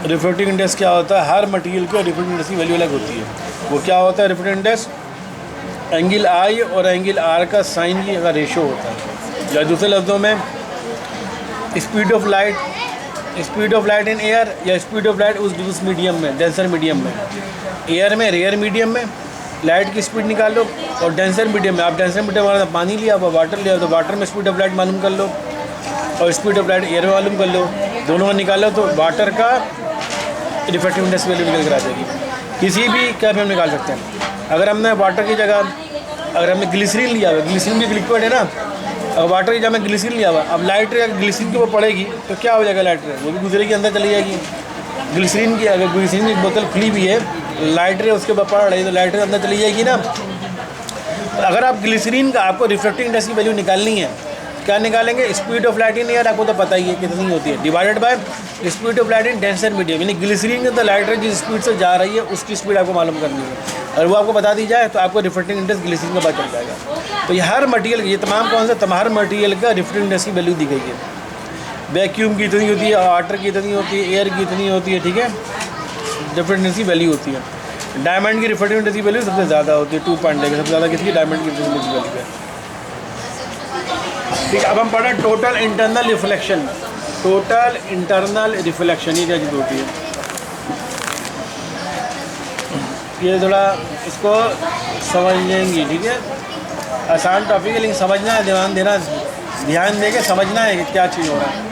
Refractive index क्या होता है? हर मटेरियल के रिफ्रैक्टिव इंडेक्स की वैल्यू अलग होती है। वो क्या होता है रिफ्रैक्टिव इंडेक्स? एंगल आई और एंगल आर का साइन की का रेशो होता है। या दूसरे लफ्ज़ों में speed of light in air या स्पीड ऑफ लाइट उस मीडियम में, डेंसर मीडियम में। एयर में, रेयर मीडियम में लाइट की स्पीड निकाल लो, और डेंसर मीडियम में, आप डेंसर मीडियम वाला पानी लिया, वाटर लिया, तो वाटर में स्पीड ऑफ लाइट मालूम कर लो और स्पीड ऑफ लाइट एयर में मालूम कर लो, दोनों में निकालो तो वाटर का रिफ्रैक्टिव इंडेक्स वैल्यू निकल कर आ जाएगी। किसी भी कैप में हम निकाल सकते हैं। अगर हमने वाटर की जगह अगर हमने ग्लिसरीन लिया हुआ, ग्लिसरीन भी लिक्विड है ना, अगर वाटर की जगह में ग्लिसरीन लिया हुआ, अब लाइट रे अगर ग्लिसरीन के ऊपर पड़ेगी तो क्या हो जाएगा? लाइट रे वो भी दूसरे के अंदर चली जाएगी। ग्लिसरीन की अगर ग्लिसरीन की बोतल खुली भी है, लाइट रे उसके ऊपर पड़ रही है तो लाइट रे अंदर चली जाएगी ना। तो अगर आप ग्लिसरीन का आपको रिफ्रैक्टिव इंडेक्स की वैल्यू निकालनी है, क्या निकालेंगे? Speed of light in air, आपको तो पता ही है कितनी होती है, divided by speed of light in denser medium. यानी ग्लिसरीन के अंदर लाइट रे जिस स्पीड से जा रही है उसकी स्पीड आपको मालूम करनी है। और वो आपको बता दी जाए तो आपको रिफ्रैक्टिव इंडेक्स ग्लिसरीन का पता चल जाएगा। तो ये हर मटेरियल, ये तमाम कौन से हर मटेरियल का रिफ्रैक्टिव इंडेक्स की वैल्यू दी गई है। वैक्यूम की इतनी होती है, वाटर की इतनी होती है, एयर की इतनी होती है, ठीक है, रिफ्रैक्टिव इंडेक्स की वैल्यू होती है। डायमंड की रिफ्रैक्टिव इंडेक्स की वैल्यू सबसे ज़्यादा होती है, 2.8 सबसे ज़्यादा किसकी? डायमंड की रिफ्रैक्टिव इंडेक्स की वैल्यू है। ठीक है, अब हम पढ़ें total internal reflection. Total internal reflection ये क्या चीज़ होती है? ये थोड़ा इसको समझ लेंगी, ठीक है, आसान टॉपिक है लेकिन समझना है, ध्यान देके समझना है कि क्या चीज़ हो रहा है।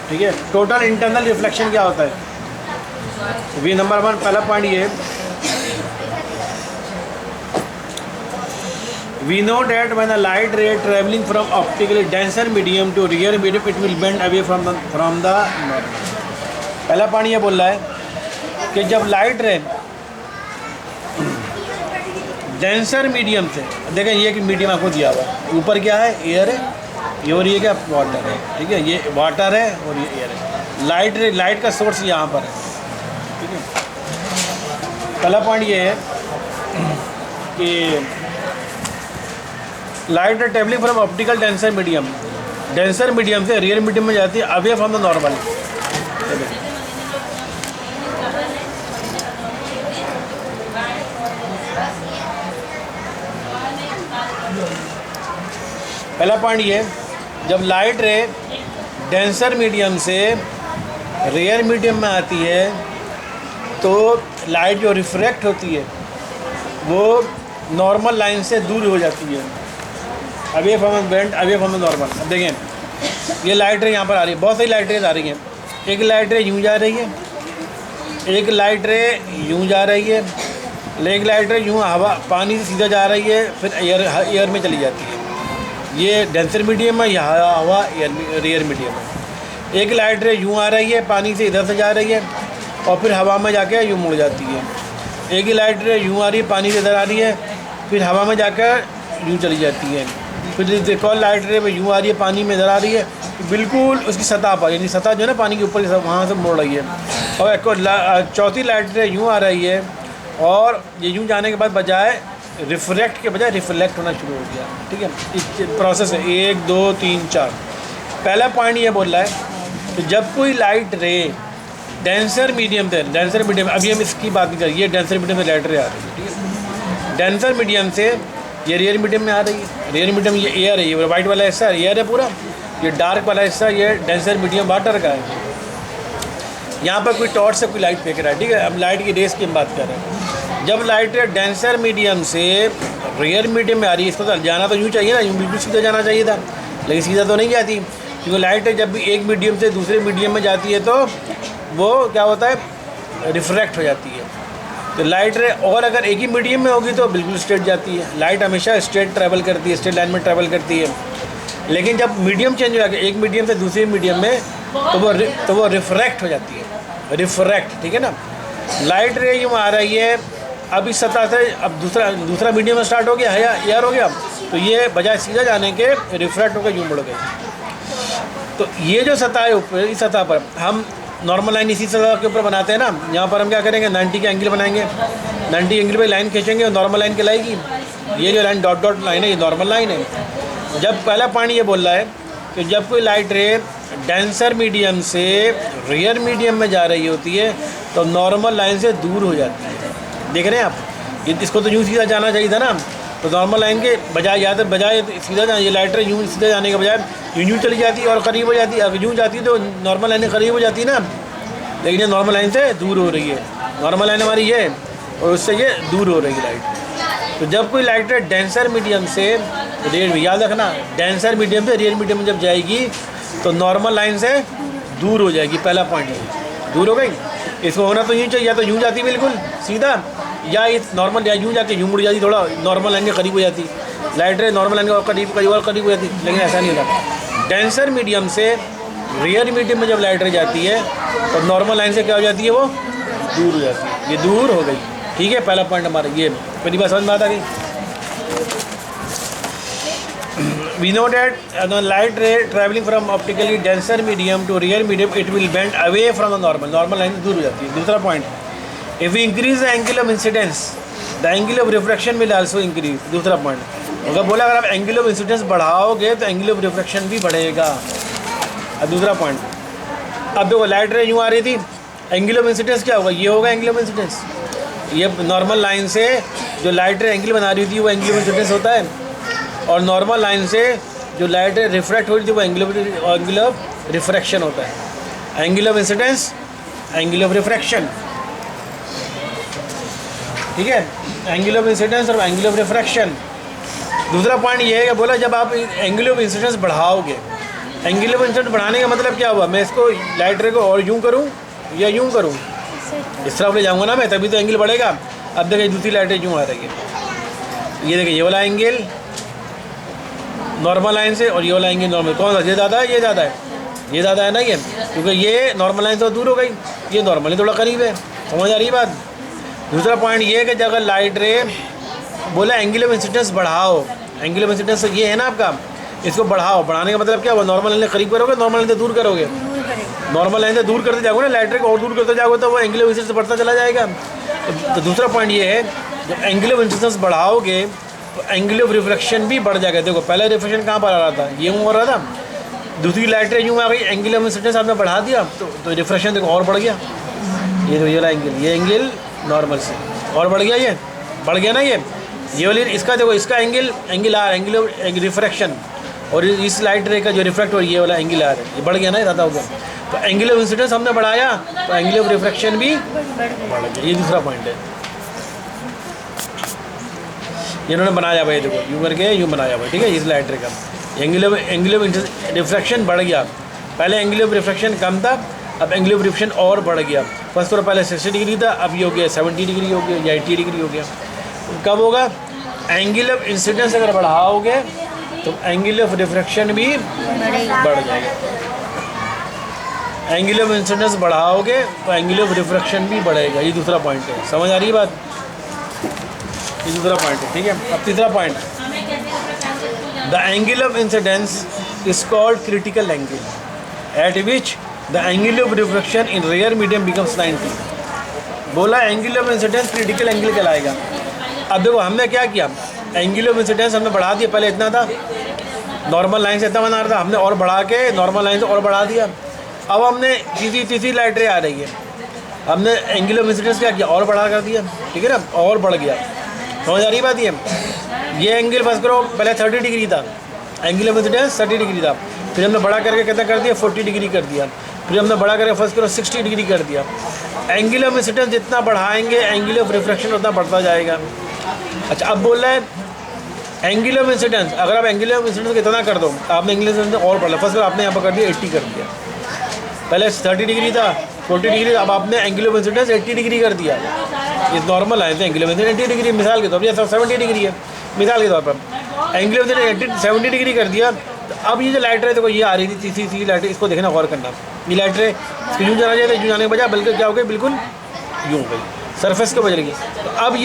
ठीक है, टोटल इंटरनल रिफ्लेक्शन क्या होता है? वी नंबर 1 पहला पॉइंट ये, we know that when a light ray traveling from optically denser medium to rear medium it will bend away from the normal। पहला पॉइंट ये बोल रहा है कि जब लाइट रे डेंसर मीडियम से, देखें ये कि मीडियम आपको दिया हुआ है, ऊपर क्या है? एयर है, ये और ये क्या? वाटर है, ठीक है, ये वाटर है और ये एयर है। लाइट का सोर्स यहाँ पर है, ठीक है। पहला पॉइंट ये है कि लाइट है travelling from optical denser medium से रियर मीडियम में जाती है, अवे फ्रॉम द नॉर्मल। पहला पॉइंट ये, जब लाइट रे डेंसर मीडियम से रियर मीडियम में आती है तो लाइट जो रिफ्रैक्ट होती है वो नॉर्मल लाइन से दूर हो जाती है, away from bend, away from normal. अब देखें ये लाइट रे यहाँ पर आ रही है, बहुत सारी लाइट रेज आ रही हैं। एक लाइट रे यूँ जा रही है, एक लाइट रे यूँ जा रही है, एक लाइट रे यूँ हवा पानी से सीधा जा रही है, फिर एयर में चली जाती है। ये डेंसर मीडियम है, यहाँ हवा रियर मीडियम है। एक लाइट रे यूँ आ रही है, पानी से इधर से जा रही है और फिर हवा में जाकर यूँ मुड़ जाती है। एक ही लाइट रे यूँ आ रही है, पानी से इधर आ रही है, फिर हवा में जाकर यूँ चली जाती है। फिर एक और लाइट रे यूँ आ रही है, पानी में इधर आ रही है, बिल्कुल उसकी सतह पर, यानी सतह जो है ना पानी के ऊपर वहाँ से मुड़ रही है। और एक चौथी लाइट रे यूँ आ रही है और ये यूँ जाने के बाद बजाय रिफ्रैक्ट के बजाय रिफ्लेक्ट होना शुरू हो गया। ठीक है, प्रोसेस है 1 2 3 4। पहला पॉइंट ये बोल रहा है कि जब कोई लाइट रे डेंसर मीडियम से, डेंसर मीडियम, अभी हम इसकी बात नहीं करें, ये डेंसर मीडियम से लाइट रे आ रही है, ठीक है, डेंसर मीडियम से ये रियर मीडियम में आ रही है। रियर मीडियम ये एयर है, ये वाइट वाला हिस्सा एयर है पूरा, ये डार्क वाला हिस्सा ये डेंसर मीडियम वाटर का है। यहाँ पर कोई टॉर्च से कोई लाइट फेंक रहा है, ठीक है, अब लाइट की रेस की हम बात कर रहे हैं। जब लाइट डेंसर मीडियम से रियर मीडियम में आ रही है, इसको तो जाना तो यूँ चाहिए ना, यूँ बिल्कुल सीधा जाना चाहिए था, लेकिन सीधा तो नहीं जाती, क्योंकि लाइट जब भी एक मीडियम से दूसरे मीडियम में जाती है तो वो क्या होता है, रिफ्रैक्ट हो जाती है। तो लाइट रे और अगर एक ही मीडियम में होगी तो बिल्कुल स्ट्रेट जाती है। लाइट हमेशा स्ट्रेट ट्रैवल करती है, स्ट्रेट लाइन में ट्रैवल करती है। लेकिन जब मीडियम चेंज हो जाएगा एक मीडियम से दूसरे मीडियम में तो वो रिफ्रैक्ट हो जाती है, रिफ्रैक्ट, ठीक है ना। लाइट रे यूँ आ रही है, अब इस सतह से अब दूसरा मीडियम स्टार्ट हो गया है या एयर हो गया, तो ये बजाय सीधा जाने के रिफ्रैक्ट होकर यूँ मुड़ गई। तो ये जो सतह है ऊपर, इस सतह पर हम नॉर्मल लाइन इसी सतह के ऊपर बनाते हैं ना, यहाँ पर हम क्या करेंगे 90 के एंगल बनाएंगे, 90 एंगल पे लाइन खींचेंगे और नॉर्मल लाइन कहलाएगी। ये जो लाइन डॉट डॉट लाइन है ये नॉर्मल लाइन है। जब पहला पॉइंट ये बोल रहा है कि जब कोई लाइट रे डेंसर मीडियम से रेयर मीडियम में जा रही होती है तो नॉर्मल लाइन से दूर हो जाती है। देख रहे हैं आप, इसको तो यूँ सीधा जाना चाहिए था ना, तो नॉर्मल लाइन के बजाय बजाय सीधा जाना, ये लाइट रे यूँ सीधा जाने के बजाय यूँ चली जाती है और करीब हो जाती है। अगर यूँ जाती है तो नॉर्मल लाइन करीब हो जाती है ना, लेकिन ये नॉर्मल लाइन से दूर हो रही है। नॉर्मल लाइन हमारी ये और उससे ये दूर हो रही है लाइट। तो जब कोई लाइट रे डेंसर मीडियम से रेयर, याद रखना डेंसर मीडियम से रेयर मीडियम में जब जाएगी तो नॉर्मल लाइन से दूर हो जाएगी। पहला पॉइंट है, दूर हो गई। इसको होना तो यूँ चाहिए, या तो यूँ जाती बिल्कुल सीधा, या इस नॉर्मल या यूँ जाके यूँ मुड़ जाती, थोड़ा नॉर्मल लाइन के करीब हो जाती लाइट रे, नॉर्मल लाइन के करीब और करीब हो जाती, लेकिन ऐसा नहीं होता। डेंसर मीडियम से रेयर मीडियम में जब लाइट रे जाती है तो नॉर्मल लाइन से क्या हो जाती है, वो दूर हो जाती है। ये दूर हो गई, ठीक है। पहला पॉइंट हमारा ये, पहली बात समझ में आ गई। We know that the light ray traveling from optically denser medium to rear medium, it will bend away from the normal. Normal line से दूर हो जाती है। दूसरा point, if we increase the angle of incidence, the angle of refraction will also increase. दूसरा point, अगर बोला अगर आप एंगल ऑफ इंसिडेंस बढ़ाओगे तो एंगल ऑफ रिफ्रैक्शन भी बढ़ेगा। अब दूसरा पॉइंट, अब देखो लाइट रे यूँ आ रही थी, एंगल ऑफ इंसिडेंस क्या होगा, ये होगा एंगल ऑफ इंसिडेंस। ये नॉर्मल लाइन से जो लाइट रे एंगल बना रही थी वो एंगल ऑफ इंसिडेंस होता है, और नॉर्मल लाइन से जो लाइट रिफ्रैक्ट हो रही थी वो एंगल ऑफ रिफ्रैक्शन होता है। Angle of incidence, angle of refraction, ठीक है, एंगल ऑफ इंसिडेंस और एंगल ऑफ रिफ्रैक्शन। दूसरा पॉइंट ये है कि बोला जब आप एंगल ऑफ इंसिडेंस बढ़ाओगे, एंगल ऑफ इंसिडेंस बढ़ाने का मतलब क्या हुआ, मैं इसको लाइट रे को और यूँ करूँ या यूँ करूँ, इस तरफ ले जाऊँगा ना मैं, तभी तो एंगल बढ़ेगा। अब देखिए दूसरी लाइट रे यूँ आ रही है, ये देखिए ये वाला एंगल नॉर्मल लाइन से और ये वाला एंगल नॉर्मल, कौन सा, ये ज़्यादा है, ये ज़्यादा है, ये ज़्यादा है ना ये, क्योंकि ये नॉर्मल लाइन से दूर हो गई, ये नॉर्मली थोड़ा करीब है। समझ आ रही बात। दूसरा पॉइंट ये है कि अगर लाइट रे बोला एंगल ऑफ इंसिडेंस बढ़ाओ, एंगल ऑफ इंसिडेंस ये है ना आपका, इसको बढ़ाओ, बढ़ाने का मतलब क्या हुआ, नॉर्मल लाइन से करीब करोगे, नॉर्मल लाइन से दूर करोगे, नॉर्मल लाइन से दूर करते जाओगे ना, लाइट रे को और दूर करते जाओगे तो वो एंगल ऑफ इंसिडेंस बढ़ता चला जाएगा। तो दूसरा पॉइंट ये है, जब एंगल ऑफ इंसिडेंस बढ़ाओगे तो एंगल ऑफ रिफ्रैक्शन भी बढ़ जाएगा। देखो पहले रिफ्रैक्शन कहाँ पर आ रहा था, ये हो रहा था, दूसरी लाइट रे यूँ आ गई, एंगल ऑफ इंसिडेंस आपने बढ़ा दिया तो रिफ्रैक्शन देखो और बढ़ गया। ये तो ये वाला एंगल, ये एंगल नॉर्मल से और बढ़ गया, ये बढ़ गया ना, ये वाली इसका देखो, इसका angle R, angle of refraction, और इस लाइट रे का जो रिफ्रैक्ट हो ये वाला एंगल आर है, ये बढ़ गया ना, ज़्यादा हो गया। तो एंगल ऑफ इंसिडेंस हमने बढ़ाया तो एंगल ऑफ रिफ्रैक्शन भी बढ़ गया। ये दूसरा पॉइंट है, इन्होंने बनाया भाई, देखो यूँ करके यूँ बनाया हुआ, ठीक है। इस लाइट रे का एंगल ऑफ रिफ्रैक्शन बढ़ गया, पहले एंगल ऑफ रिफ्रैक्शन कम था, अब एंगल ऑफ रिफ्रैक्शन और बढ़ गया। फर्स्ट तो पहले 60 डिग्री था, अब ये हो गया 70 डिग्री हो गया या 80 डिग्री हो गया। कब होगा, एंगल ऑफ इंसिडेंस अगर बढ़ाओगे तो एंगल ऑफ रिफ्रैक्शन भी बढ़ जाएगा। एंगल ऑफ इंसिडेंस बढ़ाओगे तो एंगल ऑफ रिफ्रैक्शन भी बढ़ेगा। ये दूसरा पॉइंट है, समझ आ रही है बात, ये दूसरा पॉइंट है, ठीक है। अब तीसरा point, the angle of incidence is called critical angle at which the angle of refraction in rare medium becomes 90। बोला angle of incidence critical angle कहलाएगा। अब देखो हमने क्या किया, एंगल ऑफ इंसिडेंस हमने बढ़ा दिया, पहले इतना था, नॉर्मल लाइन से इतना बना रहा था, हमने और बढ़ा के नॉर्मल लाइन से और बढ़ा दिया। अब हमने तीसरी लाइट रे आ रही है, हमने एंगल ऑफ इंसिडेंस क्या किया, और बढ़ा कर दिया, ठीक है ना, और बढ़ गया। समझ आ रही बात। ये एंगल फर्स्ट करो, पहले 30 डिग्री था, एंगल ऑफ इंसिडेंस 30 डिग्री था, फिर हमने बड़ा करके कितना कर दिया, 40 डिग्री कर दिया, फिर हमने बड़ा करके फर्स्ट करो 60 डिग्री कर दिया। एंगल ऑफ इंसिडेंस जितना बढ़ाएंगे एंगल ऑफ रिफ्रैक्शन उतना बढ़ता जाएगा। अच्छा अब बोल रहा है एंगल ऑफ इंसिडेंस, अगर आप एंगल ऑफ इंसिडेंस कितना कर दो, आपने एंगल ऑफ इंसिडेंस और बढ़ा, फर्स्ट आपने यहाँ पर कर दिया 80 कर दिया, पहले 30 डिग्री था 40 डिग्री, अब आपने एंगल ऑफ इंसिडेंस 80 डिग्री कर दिया। ये नॉर्मल आए थे, एंगल ऑफ इंसिडेंस 80 डिग्री मिसाल के तौर पर, या 70 डिग्री है मिसाल के तौर पर, एंगल ऑफ इंसिडेंस 70 डिग्री कर दिया। तो अब ये जो लाइट रे देखो ये आ रही थी तीसरी लाइट, इसको देखना गौर करना, ये लाइट रे यूँ जाना चाहिए, यूँ जाने के बजाय बल्कि क्या हो गई, बिल्कुल यूँ हो गई, सरफेस को बदल गई। तो अब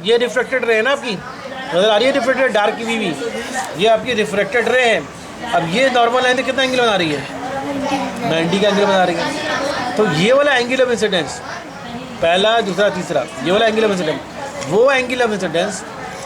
ये रिफ्लेक्टेड रे है ना, आपकी नजर आ रही है रिफ्लेक्टेड डार्क की भी, ये आपकी रिफ्लेक्टेड रे है। अब ये नॉर्मल लाइन से कितना एंगल बना रही है, 90 का एंगल बना रही है। तो ये वाला एंगल ऑफ इंसिडेंस, पहला दूसरा तीसरा, ये वाला एंगल ऑफ इंसिडेंस, वो एंगल ऑफ इंसिडेंस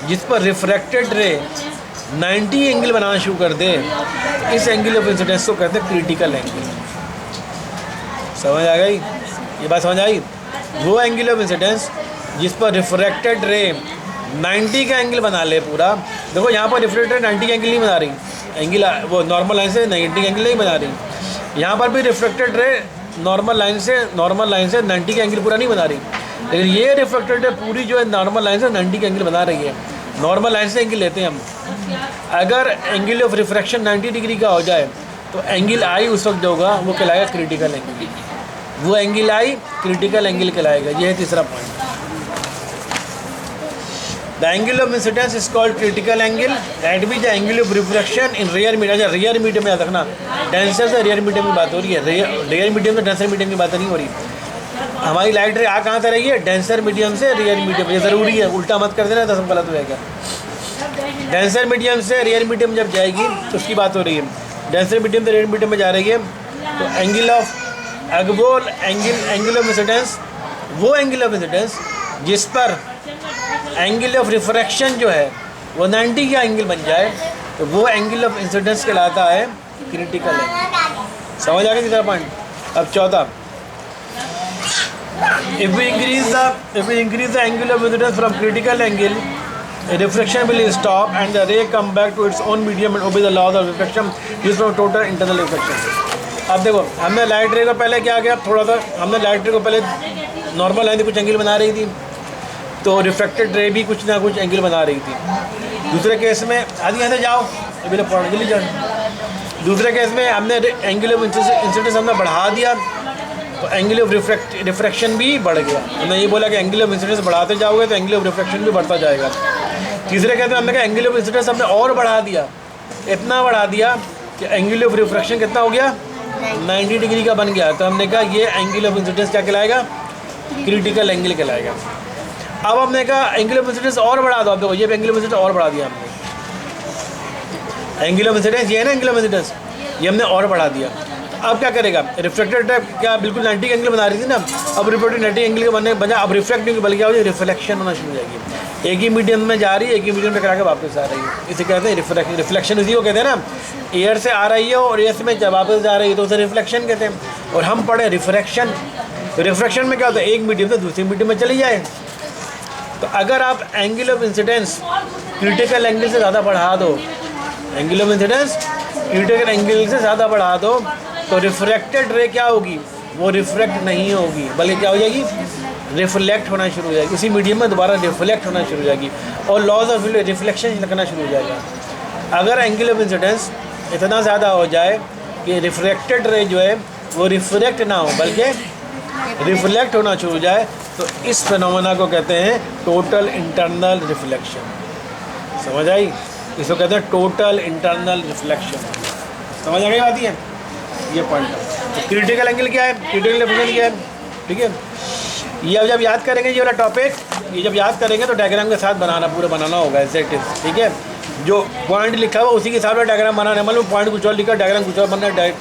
जिस पर रिफ्रैक्टेड रे 90 एंगल बनाना शुरू कर दे, तो इस एंगल ऑफ इंसिडेंस को कहते हैं क्रिटिकल एंगल। समझ आ गई ये बात? समझ आई? वो एंगल ऑफ इंसिडेंस जिस पर रिफ्रैक्टेड रे 90 का एंगल बना ले पूरा। देखो यहाँ पर रिफ्रैक्टेड 90 का एंगल नहीं बना रही, एंगल वो नॉर्मल लाइन से 90 का एंगल नहीं बना रही। यहाँ पर भी रिफ्रैक्टेड रे नॉर्मल लाइन से 90 का एंगल पूरा नहीं बना रही, लेकिन ये रिफ्रैक्टेड रे पूरी जो है नॉर्मल लाइन से 90 का एंगल बना रही है। नॉर्मल लाइन से एंगल लेते हैं हम। अगर एंगल ऑफ रिफ्रैक्शन 90 डिग्री का हो जाए तो एंगल आई उस वक्त जो होगा वो कहलाएगा क्रिटिकल एंगल। वो एंगल आई क्रिटिकल एंगल कहलाएगा। ये है तीसरा point. The angle of incidence is called critical angle at which the angle of refraction in rare medium. Rare medium में याद रखना, डेंसर से रेयर मीडियम की बात हो रही है। रेयर मीडियम से डेंसर मीडियम की बात नहीं हो रही। हमारी लाइट रे आ कहाँ से रही है? डेंसर मीडियम से रेयर मीडियम। ये ज़रूरी है, उल्टा मत कर देना तो सब गलत हो जाएगा। डेंसर मीडियम से रेयर मीडियम जब जाएगी तो उसकी बात हो रही है। डेंसर मीडियम से रेयर मीडियम में जा रही है तो एंगल ऑफ अगबोल एंगल ऑफ इंसिडेंस, वो एंगल ऑफ इंसिडेंस जिस पर एंगल ऑफ रिफ्रैक्शन जो है वो 90 का एंगल बन जाए तो वो एंगल ऑफ इंसिडेंस कहलाता है क्रिटिकल एंगल। समझ आ गया तीसरा पॉइंट? अब चौथा, if we increase the angle of incidence from critical angle, refraction will stop and the ray come back to its own medium and obey the laws of refraction used from total internal reflection। अब देखो, हमने light रे को पहले क्या किया, थोड़ा सा हमने लाइट रे को पहले नॉर्मल लाइन कुछ एंगल बना रही थी, तो रिफ्लेक्टेड रे भी कुछ ना कुछ एंगल बना रही थी। दूसरे केस में आदि यहाँ से जाओ, मेरे पॉइंट जल्दी जाओ। दूसरे केस में हमने एंगल ऑफ इंसिडेंस हमने बढ़ा दिया तो एंगल ऑफ रिफ्रैक्शन भी बढ़ गया। हमने ये बोला कि एंगल ऑफ इंसिडेंस बढ़ाते जाओगे तो एंगल ऑफ रिफ्रैक्शन भी बढ़ता जाएगा। तीसरे केस में हमने कहा एंगल ऑफ इंसिडेंस हमने और बढ़ा दिया, इतना बढ़ा दिया कि एंगल ऑफ रिफ्रैक्शन कितना हो गया? 90 डिग्री का बन गया। तो हमने कहा ये एंगल ऑफ इंसिडेंस क्या कहलाएगा? क्रिटिकल एंगल कहलाएगा। अब हमने कहा एंगल ऑफ इंसिडेंस और बढ़ा दो। अब देखो, ये एंगल ऑफ इंसिडेंस और बढ़ा दिया हमने। एंगल ऑफ इंसिडेंस ये है ना, एंगल ऑफ इंसिडेंस ये हमने और बढ़ा दिया। अब क्या करेगा? रिफ्लेक्टेड क्या बिल्कुल 90 एंगल बना रही थी ना, अब रिफ्लेक्टेड 90 एंगल के बनने बजा अब रिफ्लेक्ट नहीं बल्कि क्या हो जाए? रिफ्लेक्शन होना शुरू हो जाएगी। एक ही मीडियम में जा रही है, एक ही मीडियम पे करा के वापस आ रही है। इसे कहते हैं रिफ्लेक्शन। रिफ्लेक्शन उसी को कहते हैं ना, एयर से आ रही है और एयर से में जब वापस जा रही है तो उसे रिफ्लेक्शन कहते हैं। और हम पढ़े रिफ्रैक्शन। रिफ्रैक्शन में क्या होता है? एक मीडियम से दूसरी मीडियम में चली जाए। तो अगर आप angle of incidence critical angle से ज़्यादा बढ़ा दो, angle of incidence critical angle से ज़्यादा बढ़ा दो तो रिफ्रैक्टेड रे क्या होगी? वो रिफ्रैक्ट नहीं होगी बल्कि क्या हो जाएगी? रिफ्लेक्ट होना शुरू हो जाएगी। उसी मीडियम में दोबारा रिफ्लेक्ट होना शुरू हो जाएगी और लॉज ऑफ रिफ्लेक्शन लगना शुरू हो जाएगा। अगर एंगल ऑफ इंसिडेंस इतना ज़्यादा हो जाए कि रिफ्रैक्टेड रे जो है वो रिफ्लेक्ट ना हो बल्कि रिफ्लेक्ट होना शुरू हो जाए तो इस फिनोमेना को कहते हैं टोटल इंटरनल रिफ्लेक्शन। समझ आई? इसको कहते हैं टोटल इंटरनल रिफ्लेक्शन। समझ आ गई बात? है ये पॉइंट। तो क्रिटिकल एंगल क्या है? क्रिटिकल रिफ्लेक्शन क्या है? ठीक है, ये अब जब याद करेंगे ये वाला टॉपिक, ये जब याद करेंगे तो डायग्राम के साथ पूरा बनाना होगा एग्जैक्ट। ठीक है, जो पॉइंट लिखा हुआ उसी के हिसाब से डायग्राम बनाना है। मतलब पॉइंट कुछ और लिखा, डायग्राम कुछ और बनना है।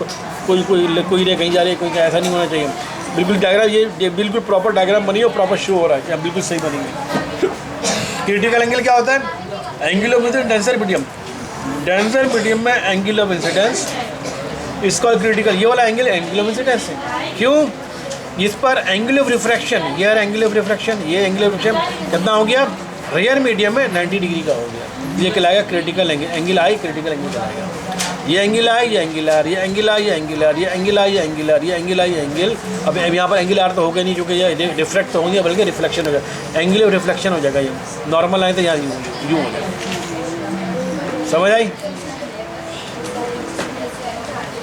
कोई रे कहीं जा रही है, कोई ऐसा नहीं होना चाहिए। बिल्कुल डायग्राम ये बिल्कुल प्रॉपर डायग्राम बनी और प्रॉपर शो हो रहा है कि हम बिल्कुल सही बनेंगे। क्रिटिकल एंगल क्या होता है? Angle of incidence denser medium. Denser medium में एंगल ऑफ इंसिडेंस इसका क्रिटिकल, ये वाला एंगल ऑफ इंसिडेंस है। क्यों? इस पर एंगल ऑफ रिफ्रैक्शन, ये है एंगल ऑफ रिफ्रैक्शन, ये एंगल ऑफ रिफ्रैक्शन कितना हो गया? रेयर मीडियम में 90 डिग्री का हो गया। ये कहलाएगा critical angle. Angle I critical angle कहलाएगा। ये एंगल आई, ये एंगल आर, ये एंगल आई, ये एंगल आर, ये एंगल आई, ये एंगल आर, ये एंगल आई, ये एंगल। अब यहाँ पर एंगल आर तो होगा नहीं क्योंकि ये रिफ्लेक्ट तो होंगे बल्कि रिफ्लेक्शन हो जाएगा। एंगल ऑफ रिफ्लेक्शन हो जाएगा। ये नॉर्मल लाइन तो यहाँ यूँ हो जाएगा। समझ आई?